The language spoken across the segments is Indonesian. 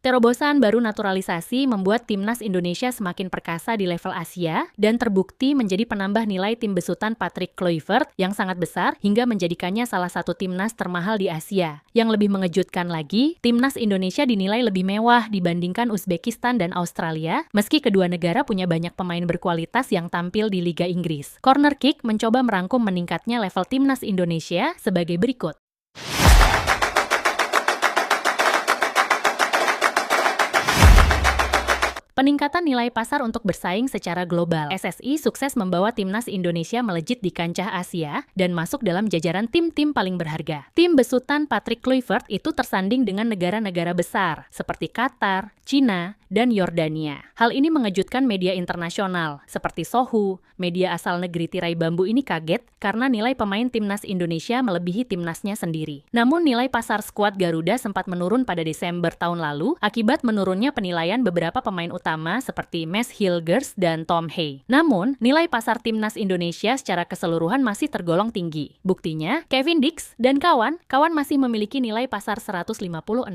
Terobosan baru naturalisasi membuat timnas Indonesia semakin perkasa di level Asia dan terbukti menjadi penambah nilai tim besutan Patrick Kluivert yang sangat besar hingga menjadikannya salah satu timnas termahal di Asia. Yang lebih mengejutkan lagi, timnas Indonesia dinilai lebih mewah dibandingkan Uzbekistan dan Australia, meski kedua negara punya banyak pemain berkualitas yang tampil di Liga Inggris. Corner Kick mencoba merangkum meningkatnya level timnas Indonesia sebagai berikut. Peningkatan nilai pasar untuk bersaing secara global. SSI sukses membawa timnas Indonesia melejit di kancah Asia dan masuk dalam jajaran tim-tim paling berharga. Tim besutan Patrick Kluivert itu tersanding dengan negara-negara besar seperti Qatar, Cina, dan Yordania. Hal ini mengejutkan media internasional seperti Sohu. Media asal negeri tirai bambu ini kaget karena nilai pemain timnas Indonesia melebihi timnasnya sendiri. Namun nilai pasar skuad Garuda sempat menurun pada Desember tahun lalu akibat menurunnya penilaian beberapa pemain utama seperti Mads Hilgers dan Tom Hay. Namun, nilai pasar timnas Indonesia secara keseluruhan masih tergolong tinggi. Buktinya, Kevin Dix dan kawan masih memiliki nilai pasar 156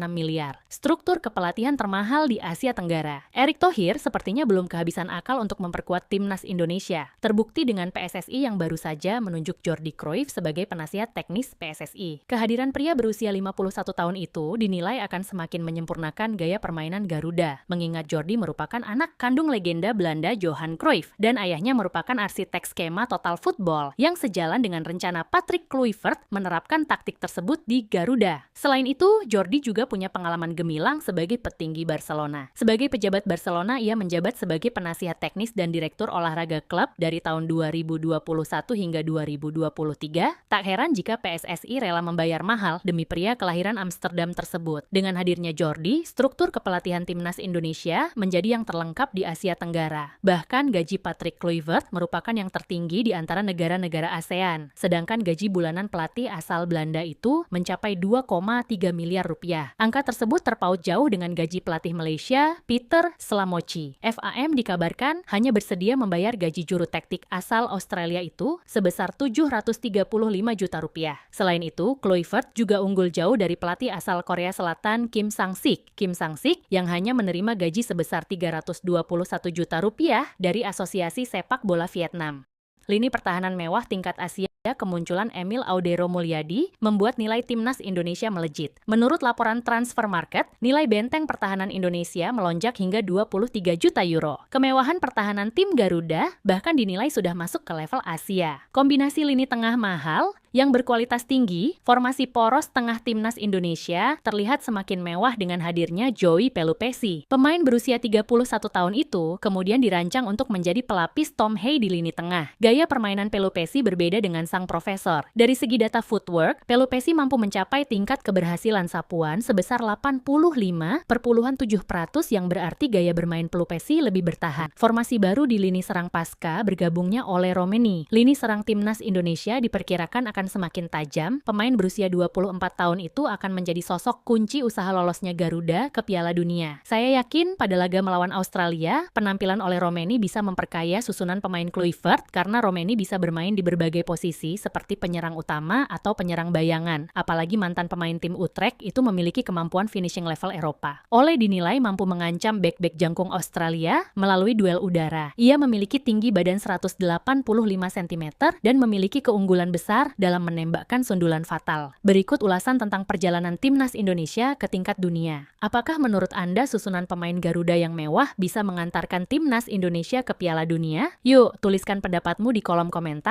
miliar. Struktur kepelatihan termahal di Asia Tenggara. Erick Thohir sepertinya belum kehabisan akal untuk memperkuat timnas Indonesia. Terbukti dengan PSSI yang baru saja menunjuk Jordi Cruyff sebagai penasihat teknis PSSI. Kehadiran pria berusia 51 tahun itu dinilai akan semakin menyempurnakan gaya permainan Garuda, mengingat Jordi merupakan anak kandung legenda Belanda Johan Cruyff dan ayahnya merupakan arsitek skema total football yang sejalan dengan rencana Patrick Kluivert menerapkan taktik tersebut di Garuda. Selain itu, Jordi juga punya pengalaman gemilang sebagai petinggi Barcelona. Sebagai pejabat Barcelona, ia menjabat sebagai penasihat teknis dan direktur olahraga klub dari tahun 2021 hingga 2023. Tak heran jika PSSI rela membayar mahal demi pria kelahiran Amsterdam tersebut. Dengan hadirnya Jordi, struktur kepelatihan timnas Indonesia menjadi yang terlengkap di Asia Tenggara. Bahkan gaji Patrick Kluivert merupakan yang tertinggi di antara negara-negara ASEAN. Sedangkan gaji bulanan pelatih asal Belanda itu mencapai 2,3 miliar rupiah. Angka tersebut terpaut jauh dengan gaji pelatih Malaysia, Peter Slamochi. FAM dikabarkan hanya bersedia membayar gaji juru taktik asal Australia itu sebesar 735 juta rupiah. Selain itu, Kluivert juga unggul jauh dari pelatih asal Korea Selatan Kim Sang-sik. Kim Sang-sik yang hanya menerima gaji sebesar 321 juta rupiah dari Asosiasi Sepak Bola Vietnam. Lini pertahanan mewah tingkat Asia kemunculan Emil Audero Mulyadi membuat nilai timnas Indonesia melejit. Menurut laporan Transfer Market, nilai benteng pertahanan Indonesia melonjak hingga 23 juta euro. Kemewahan pertahanan tim Garuda bahkan dinilai sudah masuk ke level Asia. Kombinasi lini tengah mahal yang berkualitas tinggi, formasi poros tengah timnas Indonesia terlihat semakin mewah dengan hadirnya Joey Pelupessy. Pemain berusia 31 tahun itu kemudian dirancang untuk menjadi pelapis Tom Hay di lini tengah. Gaya permainan Pelupessy berbeda dengan sang profesor. Dari segi data footwork, Pelupessy mampu mencapai tingkat keberhasilan sapuan sebesar 85,7% yang berarti gaya bermain Pelupessy lebih bertahan. Formasi baru di lini serang pasca bergabungnya oleh Romeni. Lini serang timnas Indonesia diperkirakan akan semakin tajam. Pemain berusia 24 tahun itu akan menjadi sosok kunci usaha lolosnya Garuda ke Piala Dunia. Saya yakin pada laga melawan Australia, penampilan oleh Romeni bisa memperkaya susunan pemain Kluivert karena Romeni bisa bermain di berbagai posisi seperti penyerang utama atau penyerang bayangan. Apalagi mantan pemain tim Utrecht itu memiliki kemampuan finishing level Eropa. Ole dinilai mampu mengancam bek-bek jangkung Australia melalui duel udara. Ia memiliki tinggi badan 185 cm dan memiliki keunggulan besar dalam menembakkan sundulan fatal. Berikut ulasan tentang perjalanan timnas Indonesia ke tingkat dunia. Apakah menurut Anda susunan pemain Garuda yang mewah bisa mengantarkan timnas Indonesia ke Piala Dunia? Yuk, tuliskan pendapatmu di kolom komentar.